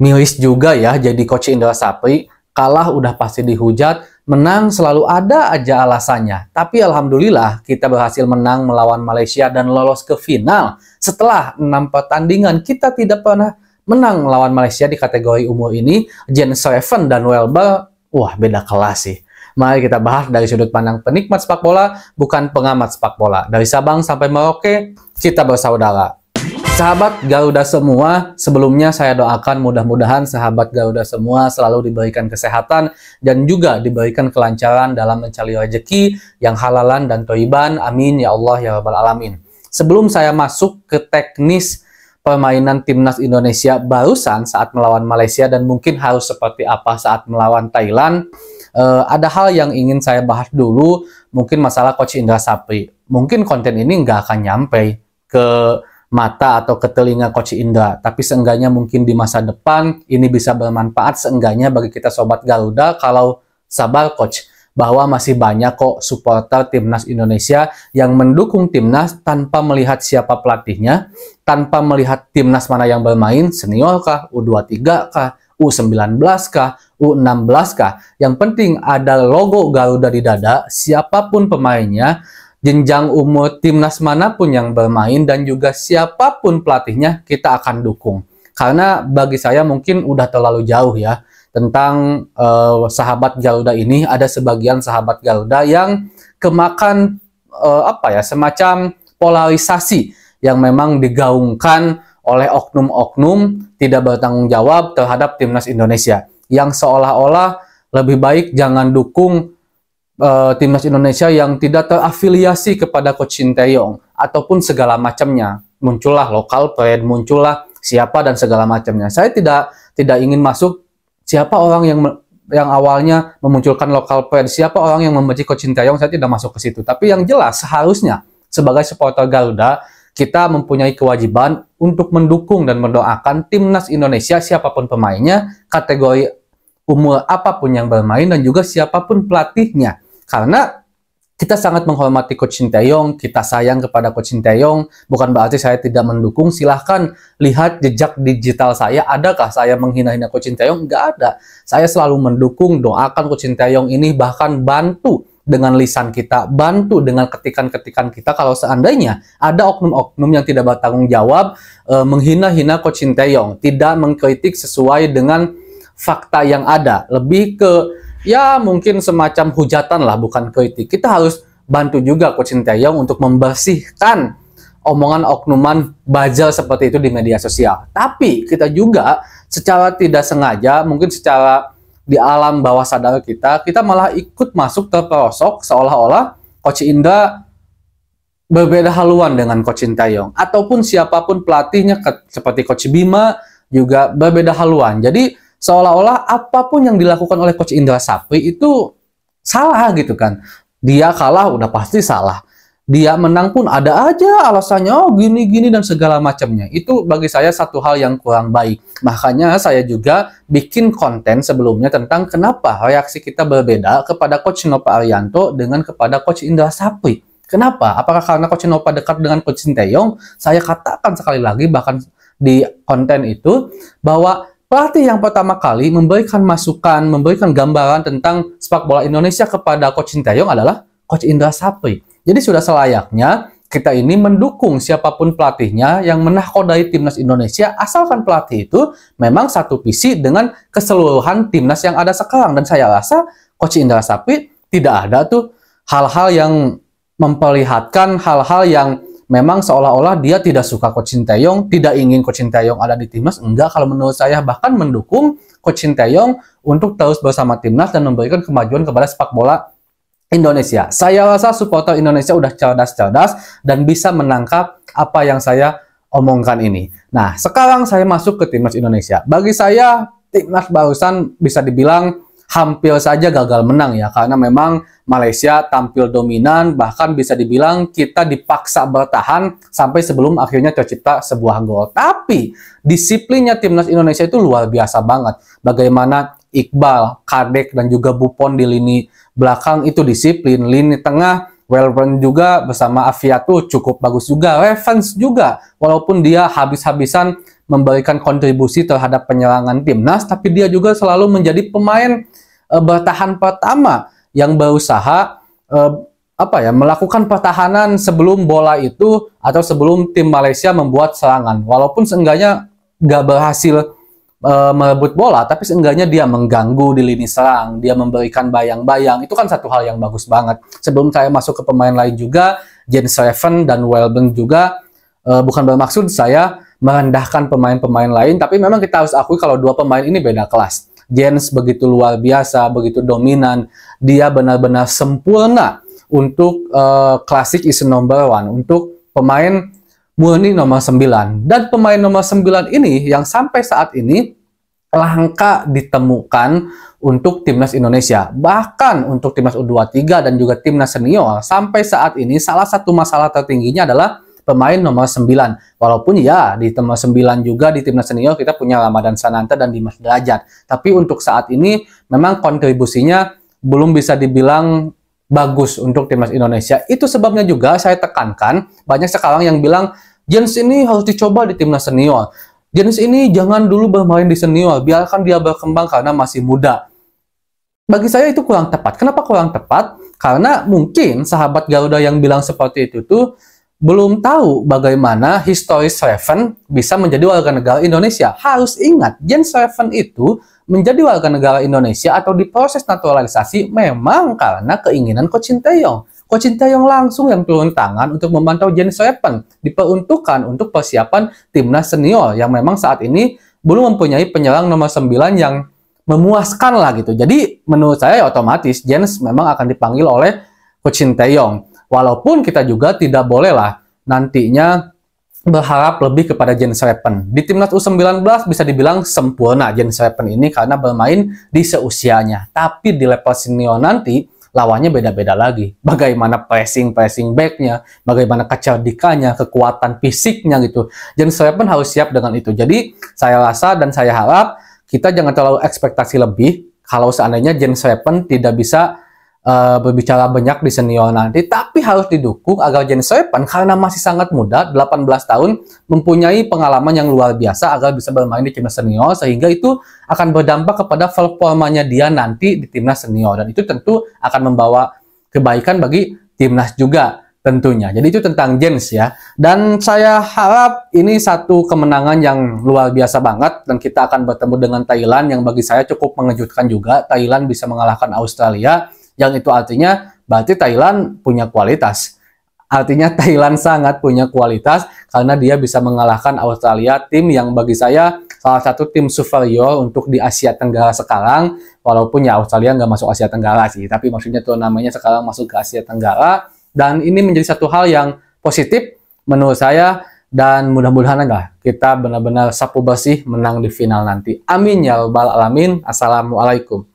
Miris juga ya jadi Coach Indra Sapri, kalah udah pasti dihujat, menang selalu ada aja alasannya. Tapi alhamdulillah kita berhasil menang melawan Malaysia dan lolos ke final. Setelah 6 pertandingan kita tidak pernah menang melawan Malaysia di kategori umur ini. Jane Seven dan Welber, wah beda kelas sih. Mari kita bahas dari sudut pandang penikmat sepak bola, bukan pengamat sepak bola. Dari Sabang sampai Merauke, kita bersaudara. Sahabat Garuda semua, sebelumnya saya doakan mudah-mudahan sahabat Garuda semua selalu diberikan kesehatan dan juga diberikan kelancaran dalam mencari rezeki yang halalan dan thayyiban. Amin ya Allah ya Rabbal Alamin. Sebelum saya masuk ke teknis permainan timnas Indonesia barusan saat melawan Malaysia dan mungkin harus seperti apa saat melawan Thailand, ada hal yang ingin saya bahas dulu, mungkin masalah Coach Indra Sapri. Mungkin konten ini nggak akan nyampe ke mata atau ke telinga Coach Indra, tapi seenggaknya mungkin di masa depan ini bisa bermanfaat seenggaknya bagi kita Sobat Garuda. Kalau sabar Coach, bahwa masih banyak kok supporter timnas Indonesia yang mendukung timnas tanpa melihat siapa pelatihnya, tanpa melihat timnas mana yang bermain, senior kah, U23 kah, U19 kah, U16 kah. Yang penting ada logo Garuda di dada, siapapun pemainnya, jenjang umur timnas manapun yang bermain, dan juga siapapun pelatihnya kita akan dukung. Karena bagi saya mungkin udah terlalu jauh ya tentang sahabat Garuda ini. Ada sebagian sahabat Garuda yang kemakan semacam polarisasi yang memang digaungkan oleh oknum-oknum tidak bertanggung jawab terhadap timnas Indonesia, yang seolah-olah lebih baik jangan dukung timnas Indonesia yang tidak terafiliasi kepada Coach Sinteyong ataupun segala macamnya. Muncullah lokal brand, muncullah siapa dan segala macamnya. Saya tidak ingin masuk siapa orang yang awalnya memunculkan lokal brand, siapa orang yang membenci Coach Sinteyong, saya tidak masuk ke situ. Tapi yang jelas seharusnya sebagai supporter Garuda kita mempunyai kewajiban untuk mendukung dan mendoakan timnas Indonesia siapapun pemainnya, kategori umur apapun yang bermain, dan juga siapapun pelatihnya. Karena kita sangat menghormati Coach Sinteyong, kita sayang kepada Coach Sinteyong, bukan berarti saya tidak mendukung. Silahkan lihat jejak digital saya, adakah saya menghina-hina Coach Sinteyong? Nggak ada. Saya selalu mendukung, doakan Coach Sinteyong ini, bahkan bantu dengan lisan kita, bantu dengan ketikan-ketikan kita kalau seandainya ada oknum-oknum yang tidak bertanggung jawab, menghina-hina Coach Sinteyong, tidak mengkritik sesuai dengan fakta yang ada, lebih ke ya mungkin semacam hujatan lah, bukan kritik. Kita harus bantu juga Coach Sinteyong untuk membersihkan omongan oknuman bajal seperti itu di media sosial. Tapi kita juga secara tidak sengaja, mungkin secara di alam bawah sadar kita malah ikut masuk terperosok seolah-olah Coach Indra berbeda haluan dengan Coach Sinteyong, ataupun siapapun pelatihnya seperti Coach Bima juga berbeda haluan. Jadi seolah-olah apapun yang dilakukan oleh Coach Indra Sapri itu salah gitu kan. Dia kalah udah pasti salah. Dia menang pun ada aja alasannya, oh gini-gini dan segala macamnya. Itu bagi saya satu hal yang kurang baik. Makanya saya juga bikin konten sebelumnya tentang kenapa reaksi kita berbeda kepada Coach Nova Arianto dengan kepada Coach Indra Sapri. Kenapa? Apakah karena Coach Nova dekat dengan Coach Sinteyong? Saya katakan sekali lagi bahkan di konten itu bahwa pelatih yang pertama kali memberikan masukan, memberikan gambaran tentang sepak bola Indonesia kepada Coach Sinteyong adalah Coach Indra Sapri. Jadi sudah selayaknya kita ini mendukung siapapun pelatihnya yang menahkodai timnas Indonesia, asalkan pelatih itu memang satu visi dengan keseluruhan timnas yang ada sekarang. Dan saya rasa Coach Indra Sapri tidak ada tuh hal-hal yang memperlihatkan hal-hal yang memang seolah-olah dia tidak suka Coach Sinteyong, tidak ingin Coach Sinteyong ada di timnas. Enggak, kalau menurut saya bahkan mendukung Coach Sinteyong untuk terus bersama timnas dan memberikan kemajuan kepada sepak bola Indonesia. Saya rasa supporter Indonesia udah cerdas-cerdas dan bisa menangkap apa yang saya omongkan ini. Nah, sekarang saya masuk ke timnas Indonesia. Bagi saya, timnas barusan bisa dibilang hampir saja gagal menang ya, karena memang Malaysia tampil dominan, bahkan bisa dibilang kita dipaksa bertahan sampai sebelum akhirnya tercipta sebuah gol. Tapi disiplinnya timnas Indonesia itu luar biasa banget. Bagaimana Iqbal, Kadek, dan juga Buffon di lini belakang itu disiplin, lini tengah Welburn juga bersama Afiatul cukup bagus juga, Revans juga walaupun dia habis-habisan memberikan kontribusi terhadap penyerangan timnas, tapi dia juga selalu menjadi pemain bertahan pertama yang berusaha melakukan pertahanan sebelum bola itu atau sebelum tim Malaysia membuat serangan. Walaupun seenggaknya nggak berhasil merebut bola, tapi seenggaknya dia mengganggu di lini serang, dia memberikan bayang-bayang. Itu kan satu hal yang bagus banget. Sebelum saya masuk ke pemain lain juga, Jens Schreven dan Welbeng juga, bukan bermaksud saya merendahkan pemain-pemain lain, tapi memang kita harus akui kalau dua pemain ini beda kelas. Jens begitu luar biasa, begitu dominan, dia benar-benar sempurna untuk klasik is number one, untuk pemain murni nomor 9. Dan pemain nomor 9 ini yang sampai saat ini langka ditemukan untuk timnas Indonesia. Bahkan untuk timnas U23 dan juga timnas senior, sampai saat ini salah satu masalah tertingginya adalah pemain nomor 9. Walaupun ya di nomor 9 juga di timnas senior kita punya Ramadan Sananta dan Dimas Derajat. Tapi untuk saat ini memang kontribusinya belum bisa dibilang bagus untuk timnas Indonesia. Itu sebabnya juga saya tekankan, banyak sekarang yang bilang Jens ini harus dicoba di timnas senior. Jens ini jangan dulu bermain di senior, biarkan dia berkembang karena masih muda. Bagi saya itu kurang tepat. Kenapa kurang tepat? Karena mungkin sahabat Garuda yang bilang seperti itu tuh belum tahu bagaimana historis Schreven bisa menjadi warga negara Indonesia. Harus ingat, Jens Schreven itu menjadi warga negara Indonesia atau diproses naturalisasi memang karena keinginan Coach Sinteyong. Coach Sinteyong langsung yang turun tangan untuk memantau Jens Schreven, diperuntukkan untuk persiapan timnas senior yang memang saat ini belum mempunyai penyerang nomor 9 yang memuaskan lah gitu. Jadi menurut saya ya otomatis Jens memang akan dipanggil oleh Coach Sinteyong. Walaupun kita juga tidak boleh lah nantinya berharap lebih kepada Jens Schreven. Di timnas U19 bisa dibilang sempurna Jens Schreven ini karena bermain di seusianya. Tapi di level senior nanti lawannya beda-beda lagi. Bagaimana pressing backnya, bagaimana kecerdikannya, kekuatan fisiknya gitu. Jens Schreven harus siap dengan itu. Jadi saya rasa dan saya harap kita jangan terlalu ekspektasi lebih kalau seandainya Jens Schreven tidak bisa berbicara banyak di senior nanti, tapi harus didukung agar Jens Schreven karena masih sangat muda, 18 tahun, mempunyai pengalaman yang luar biasa agar bisa bermain di timnas senior, sehingga itu akan berdampak kepada performanya dia nanti di timnas senior, dan itu tentu akan membawa kebaikan bagi timnas juga tentunya. Jadi itu tentang Jens ya, dan saya harap ini satu kemenangan yang luar biasa banget, dan kita akan bertemu dengan Thailand yang bagi saya cukup mengejutkan juga. Thailand bisa mengalahkan Australia, yang itu artinya berarti Thailand punya kualitas. Artinya Thailand sangat punya kualitas karena dia bisa mengalahkan Australia, tim yang bagi saya salah satu tim superior untuk di Asia Tenggara sekarang. Walaupun ya Australia nggak masuk Asia Tenggara sih, tapi maksudnya tuh namanya sekarang masuk ke Asia Tenggara. Dan ini menjadi satu hal yang positif menurut saya, dan mudah-mudahan enggak kita benar-benar sapu bersih menang di final nanti. Amin ya rabbal alamin. Assalamualaikum.